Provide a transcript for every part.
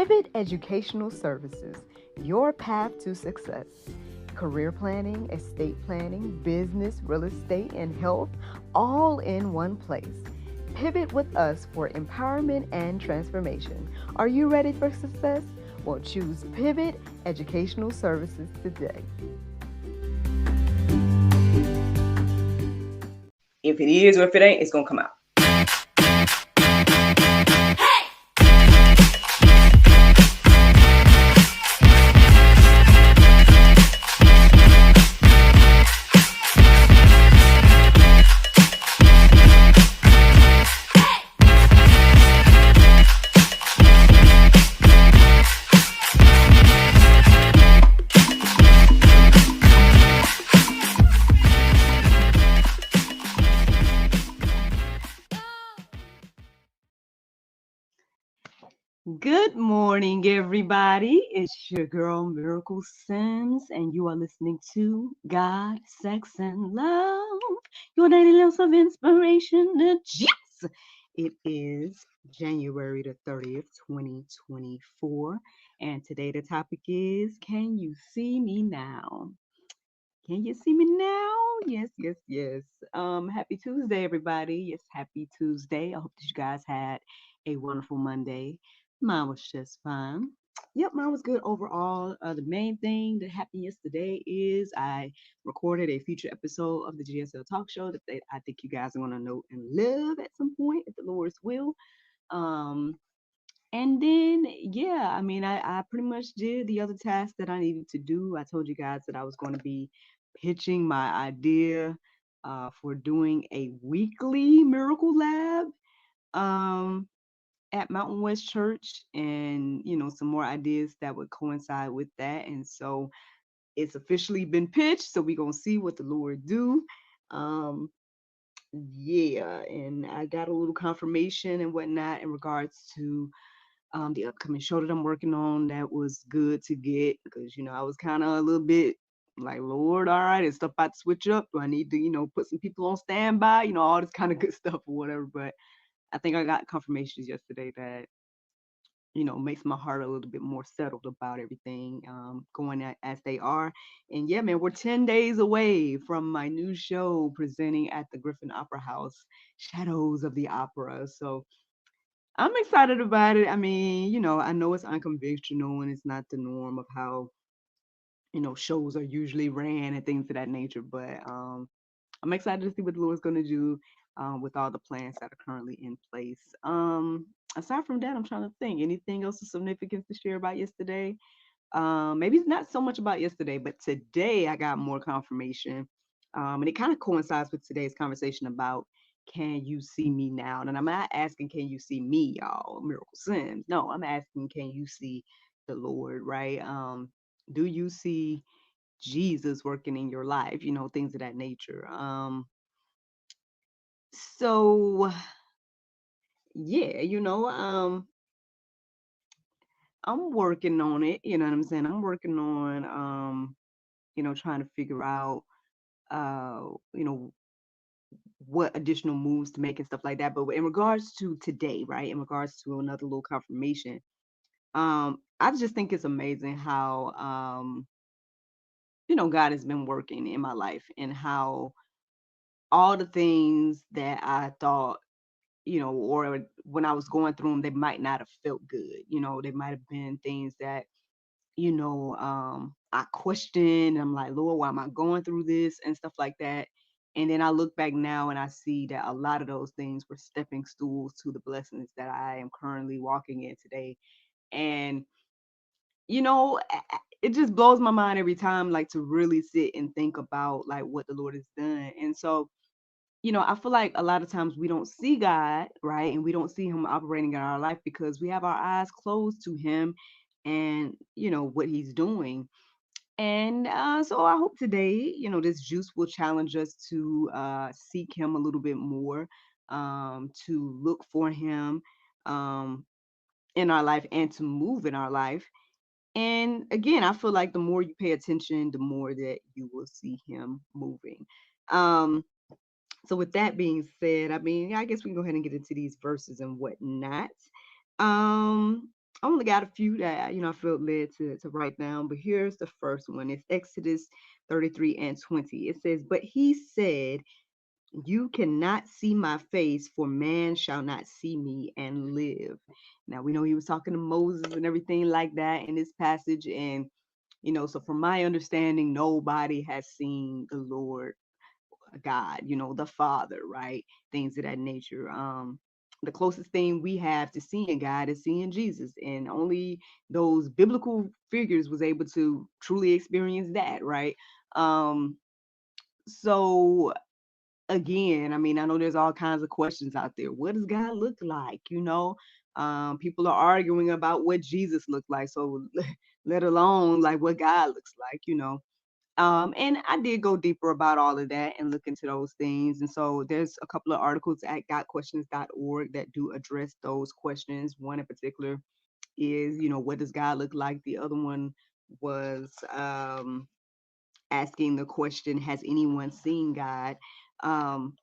Pivot Educational Services, your path to success. Career planning, estate planning, business, real estate, and health, all in one place. Pivot with us for empowerment and transformation. Are you ready for success? Well, choose Pivot Educational Services today. If it is or if it ain't, it's going to come out. Good morning, everybody. It's your girl, Miracle Sims, and you are listening to God, Sex, and Love, your daily dose of inspiration. Yes! It is January the 30th, 2024, and today the topic is, can you see me now? Can you see me now? Yes, yes, yes. Happy Tuesday, everybody. Yes, happy Tuesday. I hope that you guys had a wonderful Monday. Mine was just fine. Yep, mine was good overall. The main thing that happened yesterday is I recorded a future episode of the GSL Talk Show that I think you guys are going to know and love at some point, if the Lord's will. Um, and then, yeah, I mean, I pretty much did the other tasks that I needed to do. I told you guys that I was going to be pitching my idea for doing a weekly miracle lab at Mountain West Church, and, you know, some more ideas that would coincide with that. And so it's officially been pitched. So we're going to see what the Lord do. Yeah, and I got a little confirmation and whatnot in regards to the upcoming show that I'm working on. That was good to get because, you know, I was kind of a little bit like, Lord, all right, is stuff about to switch up? Do I need to, you know, put some people on standby? You know, all this kind of good stuff or whatever. But I think I got confirmations yesterday that, you know, makes my heart a little bit more settled about everything going as they are. And yeah, man, we're 10 days away from my new show presenting at the Griffin Opera House, Shadows of the Opera. So I'm excited about it. I mean, you know, I know it's unconventional and it's not the norm of how, you know, shows are usually ran and things of that nature. But I'm excited to see what the Lord's going to do with all the plans that are currently in place. Aside from that, I'm trying to think anything else of significance to share about yesterday. Maybe it's not so much about yesterday, but today I got more confirmation. And it kind of coincides with today's conversation about, can you see me now? And I'm not asking, can you see me, y'all, Miracle Sims? No, I'm asking, can you see the Lord, right? Do you see Jesus working in your life? You know, things of that nature. So yeah, you know, I'm working on it. You know what I'm saying? I'm working on, you know, trying to figure out, you know, what additional moves to make and stuff like that. But in regards to today, right, in regards to another little confirmation, I just think it's amazing how, you know, God has been working in my life and how all the things that I thought, you know, or when I was going through them, they might not have felt good. You know, they might have been things that, you know, I questioned. I'm like, Lord, why am I going through this and stuff like that? And then I look back now and I see that a lot of those things were stepping stools to the blessings that I am currently walking in today. And, you know, it just blows my mind every time, like, to really sit and think about like what the Lord has done. And so, you know, I feel like a lot of times we don't see God, right? And we don't see him operating in our life because we have our eyes closed to him and, you know, what he's doing. And so I hope today, you know, this juice will challenge us to seek him a little bit more, to look for him um, in our life and to move in our life. And again, I feel like the more you pay attention, the more that you will see him moving. Um, so with that being said, I mean, I guess we can go ahead and get into these verses and whatnot. Um, I only got a few that I felt led to write down, but here's the first one. It's Exodus 33 and 20. It says, "But he said, you cannot see my face, for man shall not see me and live." Now we know he was talking to Moses and everything like that in this passage, and so from my understanding, nobody has seen the Lord God, the Father, right? Things of that nature. The closest thing we have to seeing God is seeing Jesus, and only those biblical figures was able to truly experience that, right? Um, so again, I mean, I know there's all kinds of questions out there. What does God look like? People are arguing about what Jesus looked like, so let alone like what God looks like. And I did go deeper about all of that and look into those things. And so there's a couple of articles at gotquestions.org that do address those questions. One in particular is, what does God look like? The other one was asking the question, has anyone seen God? Um,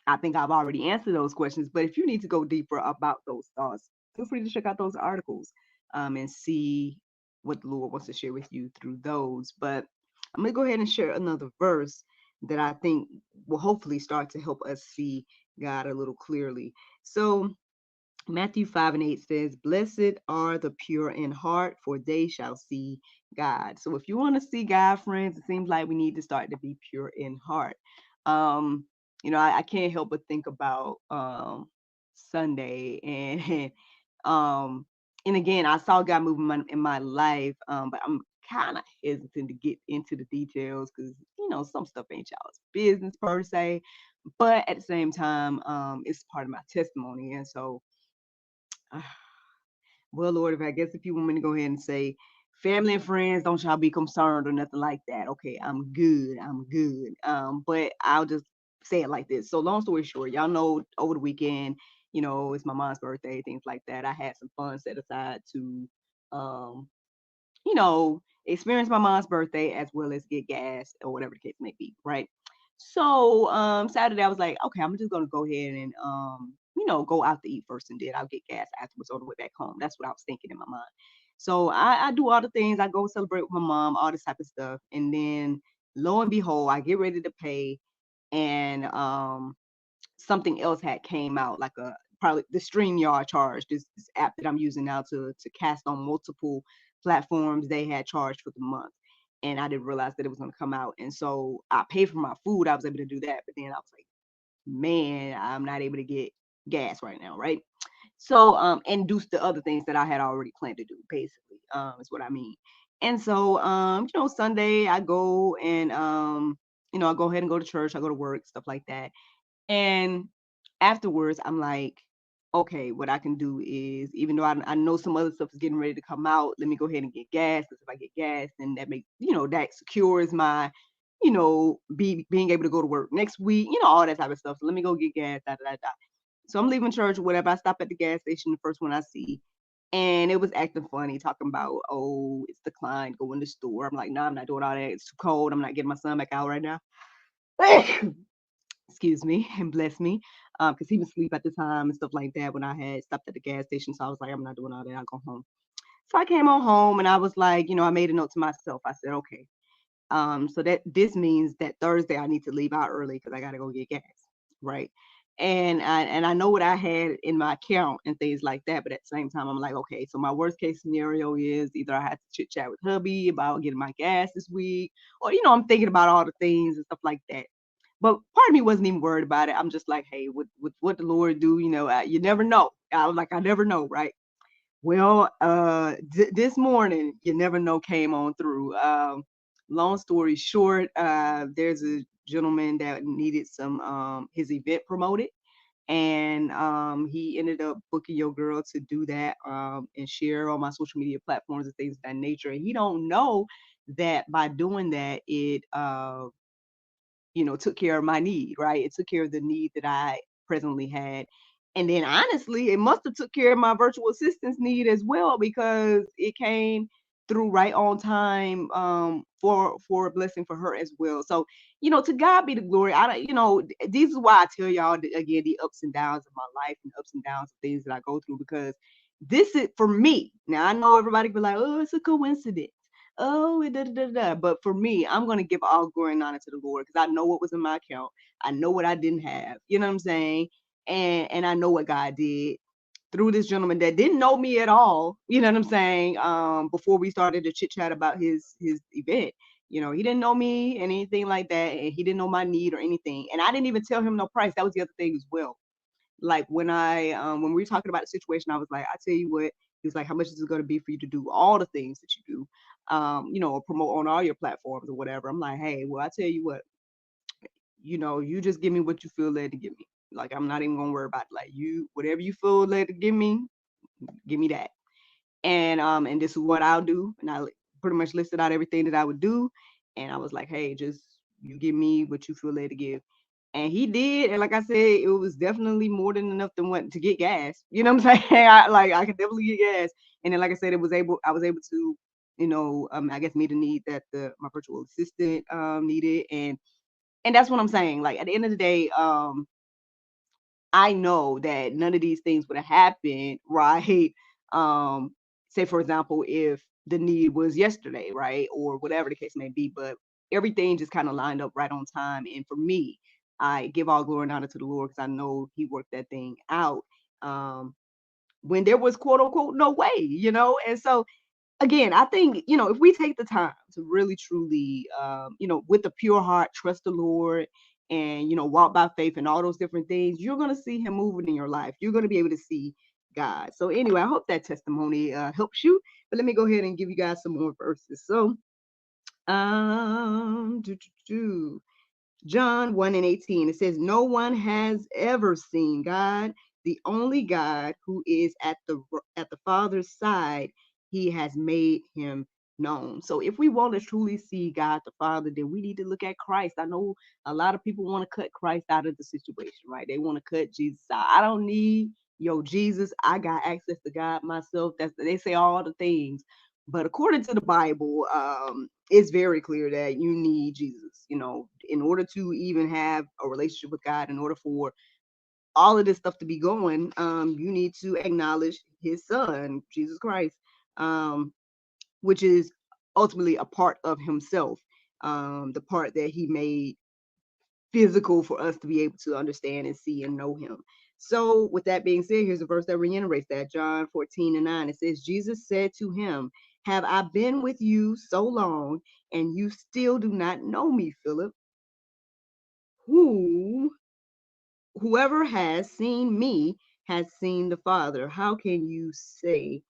I think I've already answered those questions, but if you need to go deeper about those thoughts, feel free to check out those articles and see what the Lord wants to share with you through those. But I'm going to go ahead and share another verse that I think will hopefully start to help us see God a little clearly. So Matthew 5 and 8 says, "Blessed are the pure in heart, for they shall see God." So if you want to see God, friends, it seems like we need to start to be pure in heart. Um, I can't help but think about Sunday and um and again, I saw God move in my life, but I'm kind of hesitant to get into the details because some stuff ain't y'all's business per se, but at the same time, it's part of my testimony, and so well, Lord, if you want me to go ahead and say, family and friends, don't y'all be concerned or nothing like that. Okay, I'm good. I'm good. But I'll just say it like this. So, long story short, y'all know over the weekend, it's my mom's birthday, things like that. I had some funds set aside to, um, experience my mom's birthday as well as get gas or whatever the case may be, right? So Saturday I was like, okay, I'm just gonna go ahead and go out to eat first and then I'll get gas afterwards on the way back home. That's what I was thinking in my mind. So I do all the things, I go celebrate with my mom, all this type of stuff, and then lo and behold, I get ready to pay and something else had came out, like a probably the StreamYard charge, this app that I'm using now to cast on multiple platforms. They had charged for the month, and I didn't realize that it was going to come out. And so I paid for my food. I was able to do that, but then I was like, man, I'm not able to get gas right now, right? So and do the other things that I had already planned to do, basically, is what I mean. And so Sunday I go and I go ahead and go to church. I go to work, stuff like that. And afterwards, I'm like, okay, what I can do is, even though I know some other stuff is getting ready to come out, let me go ahead and get gas. Because if I get gas, then that makes, that secures my, being able to go to work next week, all that type of stuff. So let me go get gas, da, da, da, da. So I'm leaving church or whatever. I stop at the gas station, the first one I see. And it was acting funny, talking about, oh, it's declined, go in the store. I'm like, no, I'm not doing all that. It's too cold. I'm not getting my son back out right now. Excuse me, and bless me, because he was asleep at the time and stuff like that when I had stopped at the gas station. So I was like, I'm not doing all that. I'll go home. So I came on home and I was like, I made a note to myself. I said, okay, so that this means that Thursday I need to leave out early because I got to go get gas, right? And I know what I had in my account and things like that, but at the same time, I'm like, okay, so my worst case scenario is either I have to chit chat with hubby about getting my gas this week, or I'm thinking about all the things and stuff like that. But part of me wasn't even worried about it. I'm just like, hey, what the Lord do? You never know. I was like, I never know, right? Well, this morning, you never know, came on through. Long story short, there's a gentleman that needed some his event promoted, and he ended up booking your girl to do that and share on my social media platforms and things of that nature. And he don't know that by doing that, it took care of my need, right? It took care of the need that I presently had. And then honestly, it must have took care of my virtual assistance need as well because it came through right on time for a blessing for her as well. So, to God be the glory. I don't, this is why I tell y'all again the ups and downs of my life and ups and downs of things that I go through because this is for me. Now I know everybody be like, oh, it's a coincidence. Oh, da, da, da, da. But for me, I'm gonna give all glory and honor to the Lord because I know what was in my account. I know what I didn't have. You know what I'm saying? And I know what God did through this gentleman that didn't know me at all. You know what I'm saying? Before we started to chit chat about his event. You know, he didn't know me and anything like that, and he didn't know my need or anything. And I didn't even tell him no price. That was the other thing as well. Like when we were talking about the situation, I was like, I tell you what, he was like, how much is it going to be for you to do all the things that you do, or promote on all your platforms or whatever. I'm like, hey, well, I tell you what, you just give me what you feel led to give me. Like, I'm not even gonna worry about it. Like, whatever you feel led to give me that. And this is what I'll do. And I pretty much listed out everything that I would do. And I was like, hey, just you give me what you feel led to give. And he did. And like I said, it was definitely more than enough to get gas. You know what I'm saying? I could definitely get gas. And then, like I said, I was able to, I guess meet a need that my virtual assistant needed. And that's what I'm saying. Like, at the end of the day, I know that none of these things would have happened, right? Um, Say for example, if the need was yesterday, right? Or whatever the case may be, but everything just kind of lined up right on time. And for me, I give all glory and honor to the Lord because I know he worked that thing out. When there was quote unquote no way. And so again, I think, if we take the time to really truly, with a pure heart, trust the Lord and, walk by faith and all those different things, you're going to see him moving in your life. You're going to be able to see God. So anyway, I hope that testimony helps you. But let me go ahead and give you guys some more verses. So, do, do, do. John 1:18, it says, no one has ever seen God, the only God who is at the Father's side. He has made him known. So if we want to truly see God the Father, then we need to look at Christ. I know a lot of people want to cut Christ out of the situation, right? They want to cut Jesus out. I don't need Jesus. I got access to God myself. They say all the things. But according to the Bible, it's very clear that you need Jesus, in order to even have a relationship with God, in order for all of this stuff to be going, you need to acknowledge his son, Jesus Christ, which is ultimately a part of himself, the part that he made physical for us to be able to understand and see and know him. So with that being said, here's a verse that reiterates that. John 14:9. It says, Jesus said to him, have I been with you so long and you still do not know me, Philip? Whoever has seen me has seen the Father. How can you say,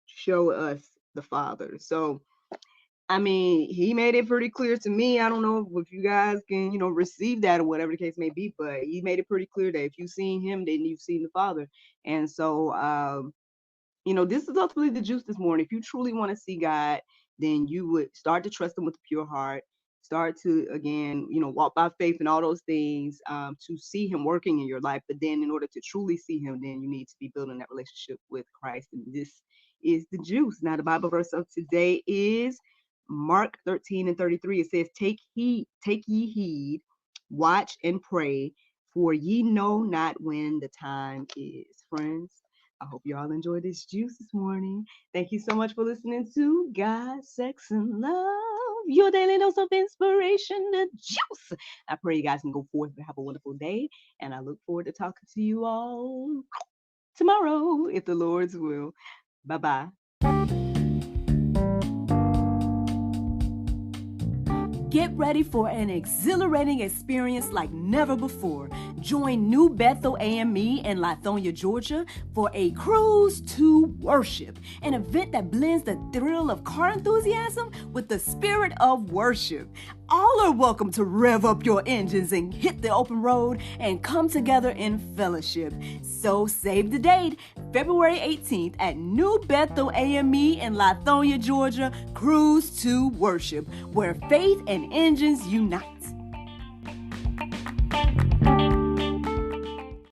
show us the Father? So I mean, he made it pretty clear to me. I don't know if you guys can, receive that or whatever the case may be, but he made it pretty clear that if you've seen him, then you've seen the Father. And so, this is ultimately the juice this morning. If you truly want to see God, then you would start to trust him with a pure heart. Start to, again, walk by faith and all those things, to see him working in your life. But then in order to truly see him, then you need to be building that relationship with Christ. And this is the juice. Now, the Bible verse of today is Mark 13:33. It says, take ye heed, watch and pray, for ye know not when the time is. Friends, I hope you all enjoyed this juice this morning. Thank you so much for listening to God, Sex, and Love, your daily dose of inspiration, the juice. I pray you guys can go forth and have a wonderful day. And I look forward to talking to you all tomorrow, if the Lord's will. Bye-bye. Get ready for an exhilarating experience like never before. Join New Bethel AME in Lithonia, Georgia for a cruise to worship, an event that blends the thrill of car enthusiasm with the spirit of worship. All are welcome to rev up your engines and hit the open road and come together in fellowship. So save the date, February 18th at New Bethel AME in Lithonia, Georgia, Cruise to Worship, where faith and engines unite.